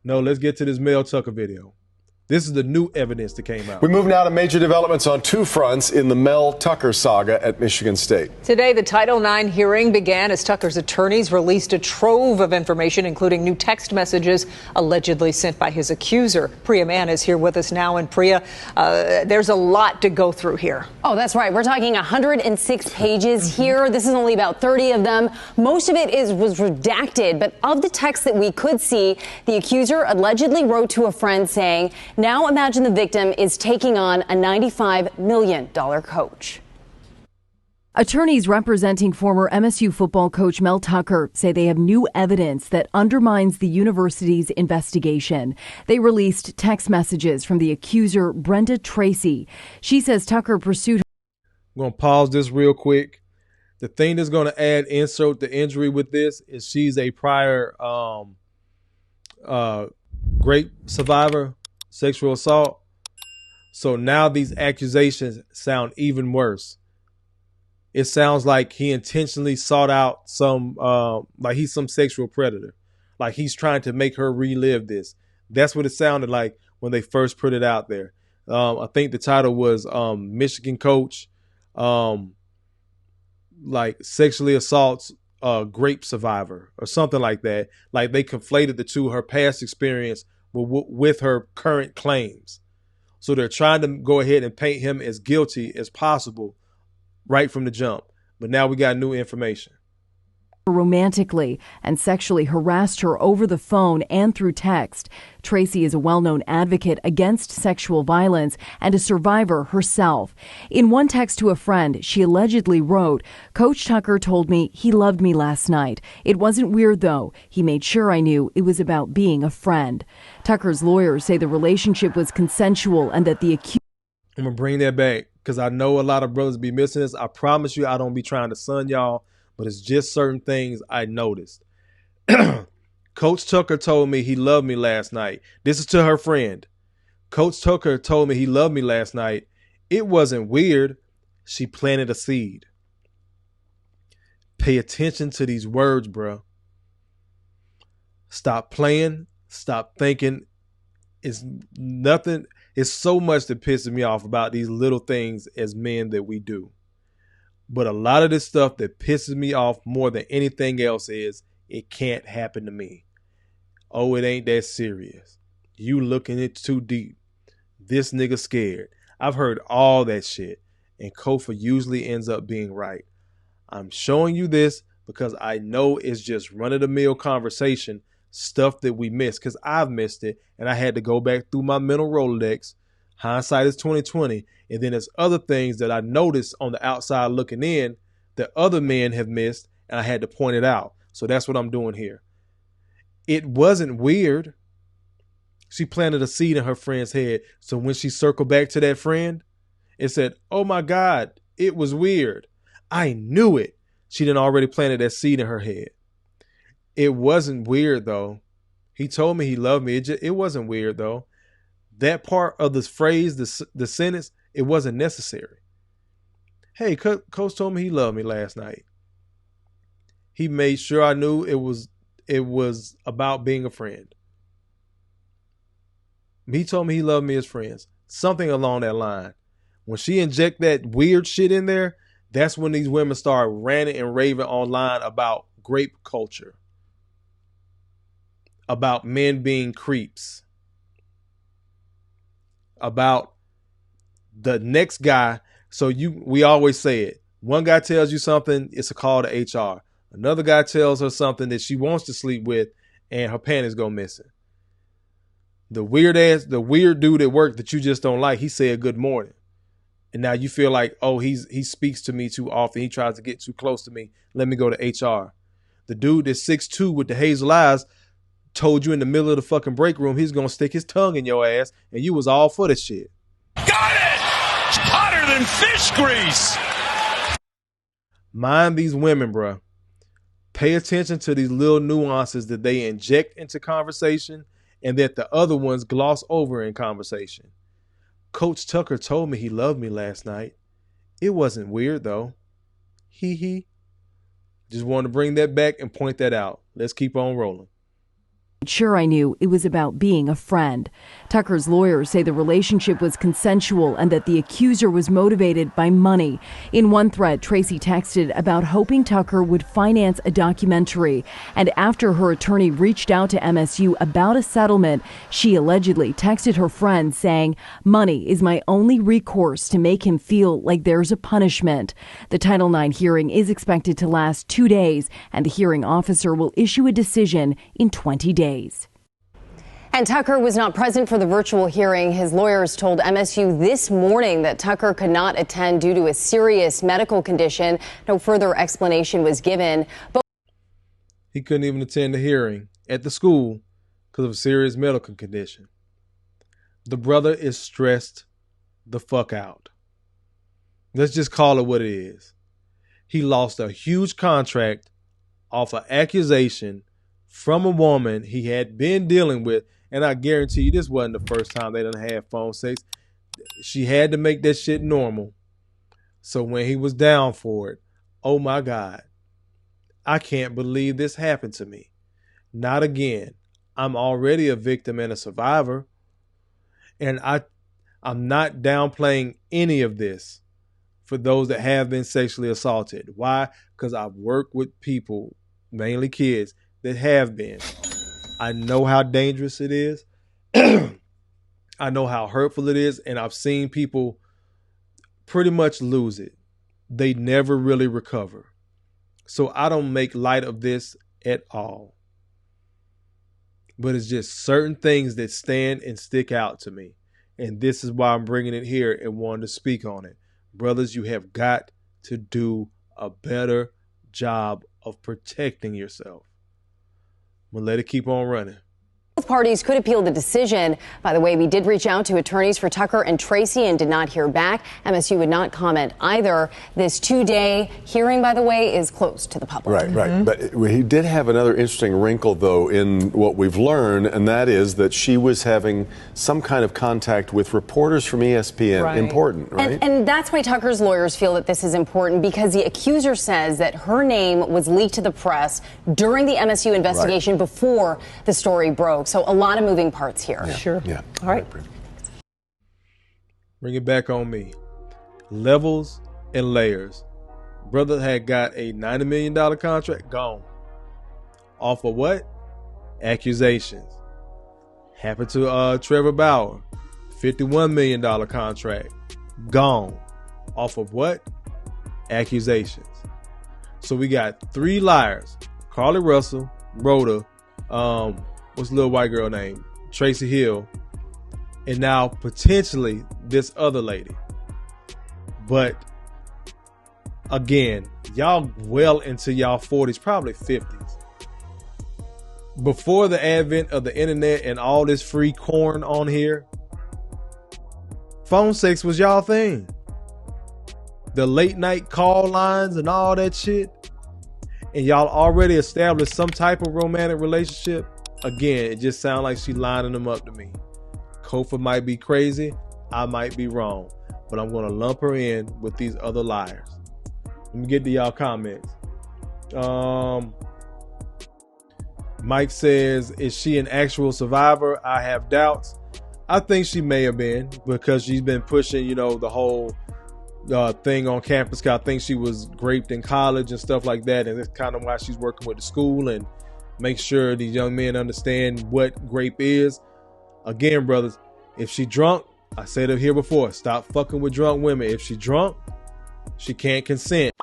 No, let's get to this Mel Tucker video. This is the new evidence that came out. We move now to major developments on two fronts in the Mel Tucker saga at Michigan State. Today, the Title IX hearing began as Tucker's attorneys released a trove of information, including new text messages allegedly sent by his accuser. Priya Mann is here with us now. And Priya, there's a lot to go through here. Oh, that's right. We're talking 106 pages here. This is only about 30 of them. Most of it was redacted. But of the text that we could see, the accuser allegedly wrote to a friend saying, "Now imagine the victim is taking on a $95 million coach." Attorneys representing former MSU football coach Mel Tucker say they have new evidence that undermines the university's investigation. They released text messages from the accuser, Brenda Tracy. She says Tucker pursued her. I'm going to pause this real quick. The thing that's going to add insult to injury with this is she's a prior rape survivor, sexual assault. So now these accusations sound even worse. It sounds like he intentionally sought out some, like he's some sexual predator. Like he's trying to make her relive this. That's what it sounded like when they first put it out there. I think the title was Michigan coach, like sexually assaults grape survivor or something like that. Like they conflated the two, her past experience with her current claims. So they're trying to go ahead and paint him as guilty as possible right from the jump. But now we got new information. Romantically and sexually harassed her over the phone and through text. Tracy is a well-known advocate against sexual violence and a survivor herself. In one text to a friend, she allegedly wrote, "Coach Tucker told me he loved me last night. It wasn't weird, though. He made sure I knew it was about being a friend." Tucker's lawyers say the relationship was consensual and that the accused... I'm going to bring that back because I know a lot of brothers be missing this. I promise you I don't be trying to sun y'all, but it's just certain things I noticed. Coach Tucker told me he loved me last night. This is to her friend. Coach Tucker told me he loved me last night. It wasn't weird. She planted a seed. Pay attention to these words, bro. Stop playing. Stop thinking. It's nothing. It's so much that pisses me off about these little things as men that we do. But a lot of this stuff that pisses me off more than anything else is it can't happen to me. Oh, it ain't that serious. You looking it too deep. This nigga scared. I've heard all that shit. And Kofa usually ends up being right. I'm showing you this because I know it's just run-of-the-mill conversation, stuff that we miss, because I've missed it and I had to go back through my mental Rolodex. Hindsight is 20/20. And then there's other things that I noticed on the outside looking in that other men have missed, and I had to point it out. So that's what I'm doing here. It wasn't weird. She planted a seed in her friend's head. So when she circled back to that friend and said, "Oh my God, it was weird," I knew it. She done already planted that seed in her head. It wasn't weird, though. He told me he loved me. It wasn't weird, though. That part of the phrase, the sentence, it wasn't necessary. Hey, Coach told me he loved me last night. He made sure I knew it was about being a friend. He told me he loved me as friends. Something along that line. When she inject that weird shit in there, that's when these women start ranting and raving online about grape culture. About men being creeps. About the next guy. So we always say it. One guy tells you something, it's a call to HR. Another guy tells her something that she wants to sleep with, and her panties go missing. The weird dude at work that you just don't like, he said good morning. And now you feel like, oh, he speaks to me too often. He tries to get too close to me. Let me go to HR. The dude that's 6'2" with the hazel eyes told you in the middle of the fucking break room he's going to stick his tongue in your ass, and you was all for the shit. Got it! It's hotter than fish grease. Mind these women, bro. Pay attention to these little nuances that they inject into conversation and that the other ones gloss over in conversation. Coach Tucker told me he loved me last night. It wasn't weird, though. Hee. Just wanted to bring that back and point that out. Let's keep on rolling. Sure, I knew it was about being a friend. Tucker's lawyers say the relationship was consensual and that the accuser was motivated by money. In one thread, Tracy texted about hoping Tucker would finance a documentary. And after her attorney reached out to MSU about a settlement, she allegedly texted her friend saying, "Money is my only recourse to make him feel like there's a punishment." The Title IX hearing is expected to last 2 days, and the hearing officer will issue a decision in 20 days. And Tucker was not present for the virtual hearing. His lawyers told MSU this morning that Tucker could not attend due to a serious medical condition. No further explanation was given. But he couldn't even attend the hearing at the school because of a serious medical condition. The brother is stressed the fuck out. Let's just call it what it is. He lost a huge contract off an accusation from a woman he had been dealing with. And I guarantee you this wasn't the first time they done had phone sex. She had to make that shit normal. So when he was down for it, oh my God, I can't believe this happened to me. Not again. I'm already a victim and a survivor. And I'm not downplaying any of this for those that have been sexually assaulted. Why? Because I've worked with people, mainly kids, that have been. I know how dangerous it is. I know how hurtful it is. And I've seen people pretty much lose it. They never really recover. So I don't make light of this at all. But it's just certain things that stand and stick out to me. And this is why I'm bringing it here and wanting to speak on it. Brothers, you have got to do a better job of protecting yourself. We'll let it keep on running. both parties could appeal the decision. By the way, we did reach out to attorneys for Tucker and Tracy and did not hear back. MSU would not comment either. This 2-day hearing, by the way, is closed to the public. Right, right. But he did have another interesting wrinkle, though, in what we've learned, and that is that she was having some kind of contact with reporters from ESPN. Right. Important, right? And that's why Tucker's lawyers feel that this is important, because the accuser says that her name was leaked to the press during the MSU investigation before the story broke. So a lot of moving parts here. Yeah. Sure. Yeah. All right. Bring it back on me. Levels and layers. Brother had got a $90 million contract, gone. Off of what? Accusations. Happened to Trevor Bauer. $51 million contract, gone. Off of what? Accusations. So we got 3 liars. Carly Russell, Rhoda, what's the little white girl name? Tracy Hill. And now potentially this other lady. But again, y'all well into y'all 40s, probably 50s. Before the advent of the internet and all this free corn on here, phone sex was y'all thing. The late night call lines and all that shit. And y'all already established some type of romantic relationship. Again, it just sounds like she lining them up to me. Kofa might be crazy. I might be wrong. But I'm going to lump her in with these other liars. Let me get to y'all comments. Mike says, is she an actual survivor? I have doubts. I think she may have been, because she's been pushing, the whole thing on campus. I think she was raped in college and stuff like that. And that's kind of why she's working with the school and make sure these young men understand what rape is. Again, brothers, if she drunk, I said it here before, stop fucking with drunk women. If she drunk, she can't consent.